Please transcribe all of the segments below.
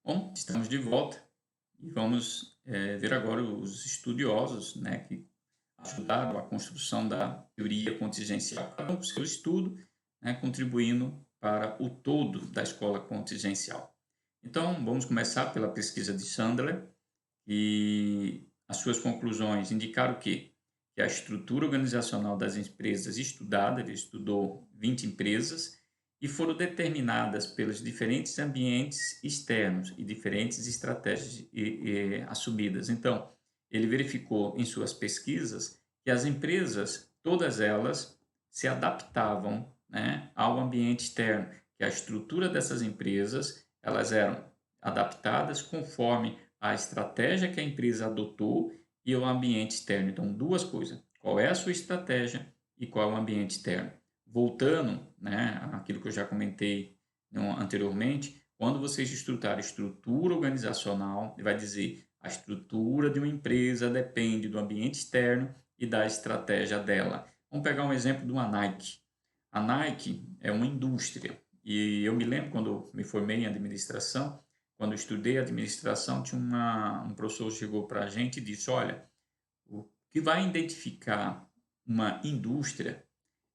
Bom, estamos de volta e vamos ver agora os estudiosos, né, que ajudaram a construção da teoria contingencial, cada um com seu estudo, né, contribuindo para o todo da escola contingencial. Então, vamos começar pela pesquisa de Chandler, e as suas conclusões indicaram o quê? Que a estrutura organizacional das empresas estudada, ele estudou 20 empresas, e foram determinadas pelos diferentes ambientes externos e diferentes estratégias assumidas. Então, ele verificou em suas pesquisas que as empresas, todas elas, se adaptavam, né, ao ambiente externo, que a estrutura dessas empresas elas eram adaptadas conforme a estratégia que a empresa adotou e o ambiente externo. Então, duas coisas: qual é a sua estratégia e qual é o ambiente externo. Voltando, né, àquilo que eu já comentei anteriormente, quando vocês estudarem estrutura organizacional, vai dizer a estrutura de uma empresa depende do ambiente externo e da estratégia dela. Vamos pegar um exemplo de uma Nike. A Nike é uma indústria e eu me lembro quando eu me formei em administração, quando eu estudei administração, tinha um professor que chegou para a gente e disse: olha, o que vai identificar uma indústria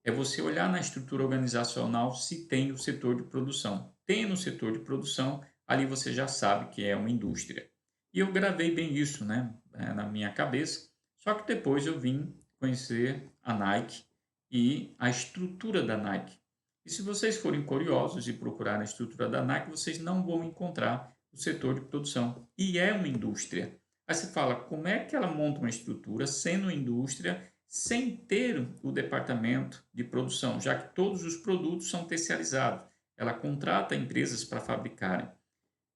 é você olhar na estrutura organizacional se tem o setor de produção. Tem no setor de produção, ali você já sabe que é uma indústria. E eu gravei bem isso, né, na minha cabeça. Só que depois eu vim conhecer a Nike e a estrutura da Nike. E se vocês forem curiosos e procurar a estrutura da Nike, vocês não vão encontrar o setor de produção. E é uma indústria. Aí você fala, como é que ela monta uma estrutura sendo indústria sem ter o departamento de produção, já que todos os produtos são terceirizados. Ela contrata empresas para fabricarem.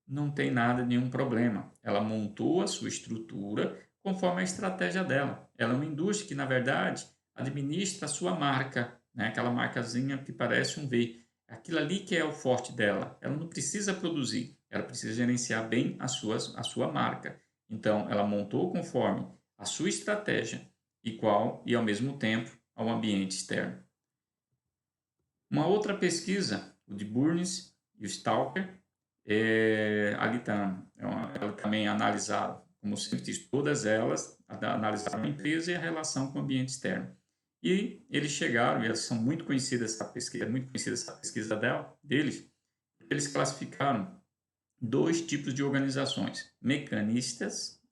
Não tem nada, nenhum problema. Ela montou a sua estrutura conforme a estratégia dela. Ela é uma indústria que, na verdade, administra a sua marca, né? Aquela marcazinha que parece um V. Aquilo ali que é o forte dela. Ela não precisa produzir, ela precisa gerenciar bem a sua marca. Então, ela montou conforme a sua estratégia e ao mesmo tempo, ao ambiente externo. Uma outra pesquisa, o de Burns e o Stalker, ali tá, ela também analisaram, como sempre diz, todas elas analisaram a empresa e a relação com o ambiente externo. E eles chegaram, e elas são muito conhecidas, essa pesquisa, muito conhecida essa pesquisa deles, eles classificaram dois tipos de organizações: mecanísticas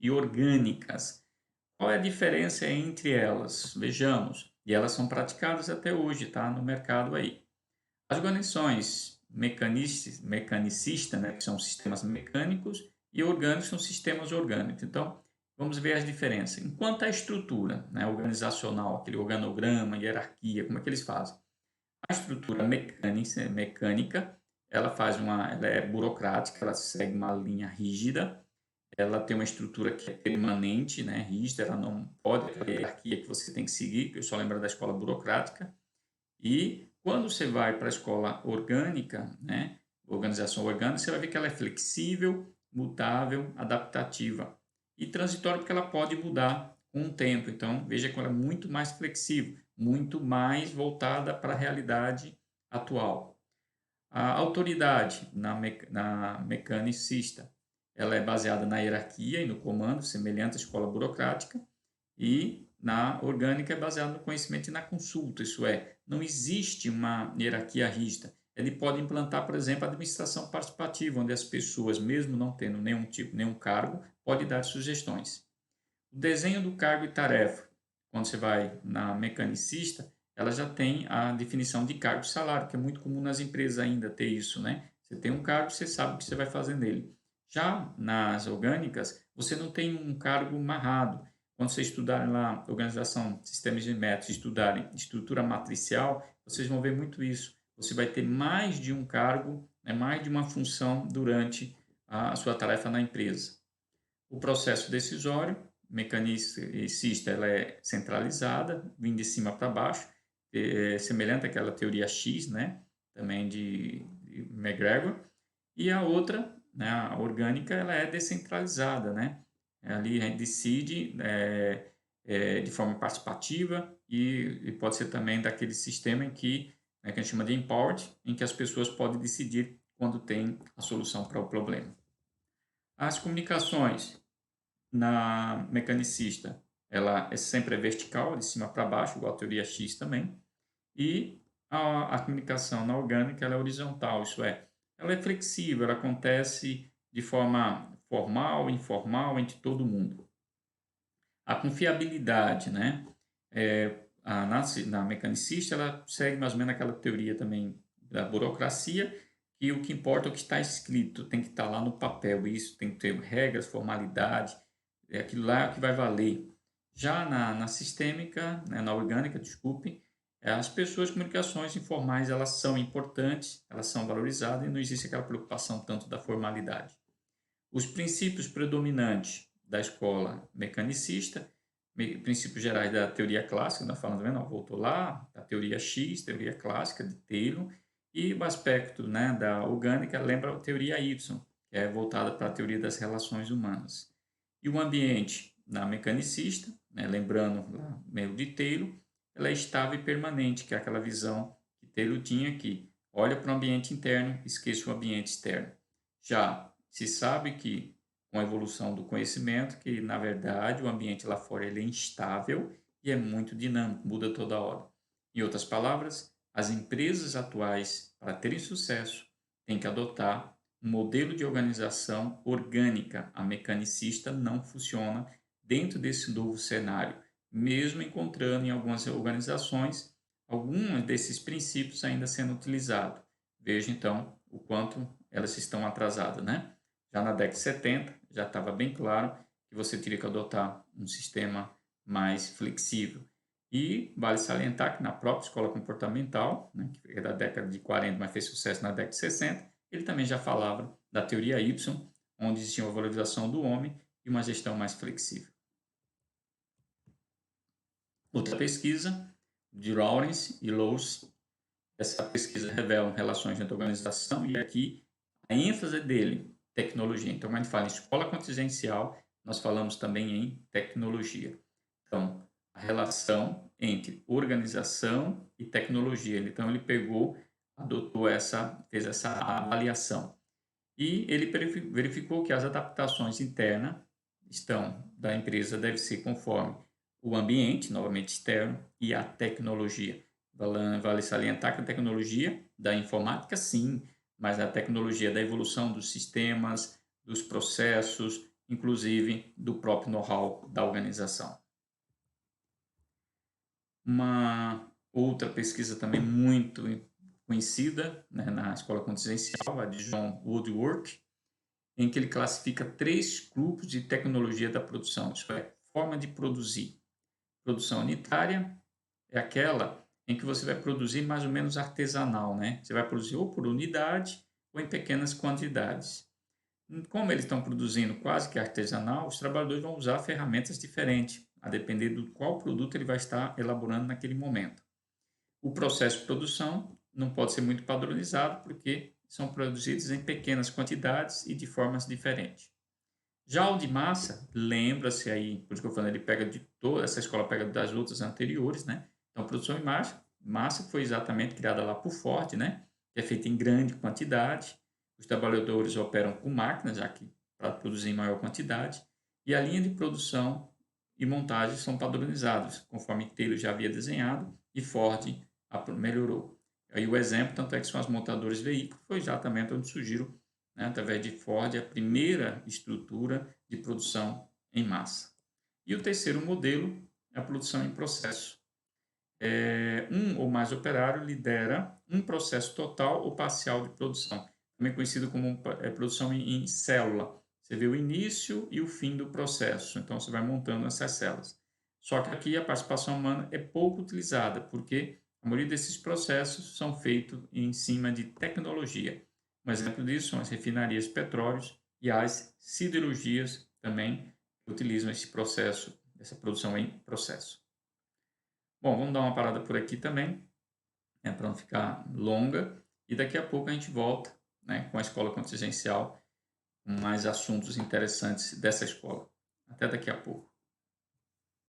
e orgânicas. Qual é a diferença entre elas? Vejamos. E elas são praticadas até hoje, tá? No mercado aí. As organizações mecanicistas, né, que são sistemas mecânicos, e orgânicos são sistemas orgânicos. Então, vamos ver as diferenças. Enquanto a estrutura, né, organizacional, aquele organograma, hierarquia, como é que eles fazem? A estrutura mecânica, ela é burocrática, ela segue uma linha rígida, ela tem uma estrutura que é permanente, né, rígida, ela não pode ter a hierarquia que você tem que seguir, que eu só lembro da escola burocrática. E quando você vai para a escola orgânica, né, organização orgânica, você vai ver que ela é flexível, mutável, adaptativa e transitória, porque ela pode mudar com o tempo. Então, veja que ela é muito mais flexível, muito mais voltada para a realidade atual. A autoridade na mecanicista, ela é baseada na hierarquia e no comando, semelhante à escola burocrática, e na orgânica é baseada no conhecimento e na consulta, isso é, não existe uma hierarquia rígida. Ele pode implantar, por exemplo, a administração participativa, onde as pessoas, mesmo não tendo nenhum tipo, nenhum cargo, podem dar sugestões. O desenho do cargo e tarefa, quando você vai na mecanicista, ela já tem a definição de cargo e salário, que é muito comum nas empresas ainda ter isso, né? Você tem um cargo, você sabe o que você vai fazer nele. Já nas orgânicas, você não tem um cargo amarrado. Quando vocês estudarem lá organização, sistemas de métodos, estudarem estrutura matricial, vocês vão ver muito isso. Você vai ter mais de um cargo, né, mais de uma função durante a sua tarefa na empresa. O processo decisório, mecanicista, ela é centralizada, vindo de cima para baixo, semelhante àquela teoria X, né, também de McGregor, e a outra, né, a orgânica, ela é descentralizada, né, ali a gente decide de forma participativa e pode ser também daquele sistema em que né, que a gente chama de empowered, em que as pessoas podem decidir quando tem a solução para o problema. As comunicações na mecanicista, ela sempre é vertical, de cima para baixo, igual a teoria X também. E a comunicação na orgânica, ela é horizontal, isso é, ela é flexível, ela acontece de forma formal, informal, entre todo mundo. A confiabilidade, né? Na mecanicista, ela segue mais ou menos aquela teoria também da burocracia, que o que importa é o que está escrito, tem que estar lá no papel, isso tem que ter regras, formalidade, é aquilo lá que vai valer. Já na sistêmica, né, na orgânica, desculpe, as pessoas, comunicações informais, elas são importantes, elas são valorizadas e não existe aquela preocupação tanto da formalidade. Os princípios predominantes da escola mecanicista, princípios gerais da teoria clássica, nós falamos, não, voltou lá, a teoria X, teoria clássica de Taylor, e o aspecto, né, da orgânica lembra a teoria Y, que é voltada para a teoria das relações humanas. E o ambiente na mecanicista, né, lembrando lá meio de Taylor, ela é estável e permanente, que é aquela visão que Taylor tinha aqui. Olha para o ambiente interno, esqueça o ambiente externo. Já se sabe que com a evolução do conhecimento, que na verdade o ambiente lá fora ele é instável e é muito dinâmico, muda toda hora. Em outras palavras, as empresas atuais, para terem sucesso, têm que adotar um modelo de organização orgânica. A mecanicista não funciona dentro desse novo cenário, mesmo encontrando em algumas organizações alguns desses princípios ainda sendo utilizados. Veja então o quanto elas estão atrasadas, né? Já na década de 70, já estava bem claro que você teria que adotar um sistema mais flexível. E vale salientar que na própria escola comportamental, né, que é da década de 40, mas fez sucesso na década de 60, ele também já falava da teoria Y, onde existia uma valorização do homem e uma gestão mais flexível. Outra pesquisa, de Lawrence e Lowes, essa pesquisa revela relações entre organização e aqui a ênfase dele, tecnologia. Então, quando a gente fala em escola contingencial, nós falamos também em tecnologia. Então, a relação entre organização e tecnologia. Então, ele fez essa avaliação. E ele verificou que as adaptações internas da empresa devem ser conforme o ambiente, novamente externo, e a tecnologia. Vale salientar que a tecnologia da informática, sim, mas a tecnologia da evolução dos sistemas, dos processos, inclusive do próprio know-how da organização. Uma outra pesquisa também muito conhecida, né, na escola contingencial, a de John Woodworth, em que ele classifica 3 grupos de tecnologia da produção, isso é, forma de produzir. Produção unitária é aquela em que você vai produzir mais ou menos artesanal, né? Você vai produzir ou por unidade ou em pequenas quantidades. Como eles estão produzindo quase que artesanal, os trabalhadores vão usar ferramentas diferentes, a depender do qual produto ele vai estar elaborando naquele momento. O processo de produção não pode ser muito padronizado, porque são produzidos em pequenas quantidades e de formas diferentes. Já o de massa, lembra-se aí, por isso que eu falei, ele pega de toda essa escola pega das outras anteriores, né? Então, produção em massa foi exatamente criada lá por Ford, né? Que é feita em grande quantidade. Os trabalhadores operam com máquinas, já que para produzir em maior quantidade, e a linha de produção e montagem são padronizados, conforme Taylor já havia desenhado e Ford melhorou. Aí o exemplo, tanto é que são as montadoras de veículos, foi exatamente onde surgiram, né, através de Ford, a primeira estrutura de produção em massa. E o terceiro modelo é a produção em processo. Um ou mais operário lidera um processo total ou parcial de produção, também conhecido como produção em célula. Você vê o início e o fim do processo, então você vai montando essas células. Só que aqui a participação humana é pouco utilizada, porque a maioria desses processos são feitos em cima de tecnologia. Um exemplo disso são as refinarias de petróleos e as siderurgias também utilizam esse processo, essa produção em processo. Bom, vamos dar uma parada por aqui também, né, para não ficar longa, e daqui a pouco a gente volta, né, com a escola contingencial, com mais assuntos interessantes dessa escola. Até daqui a pouco.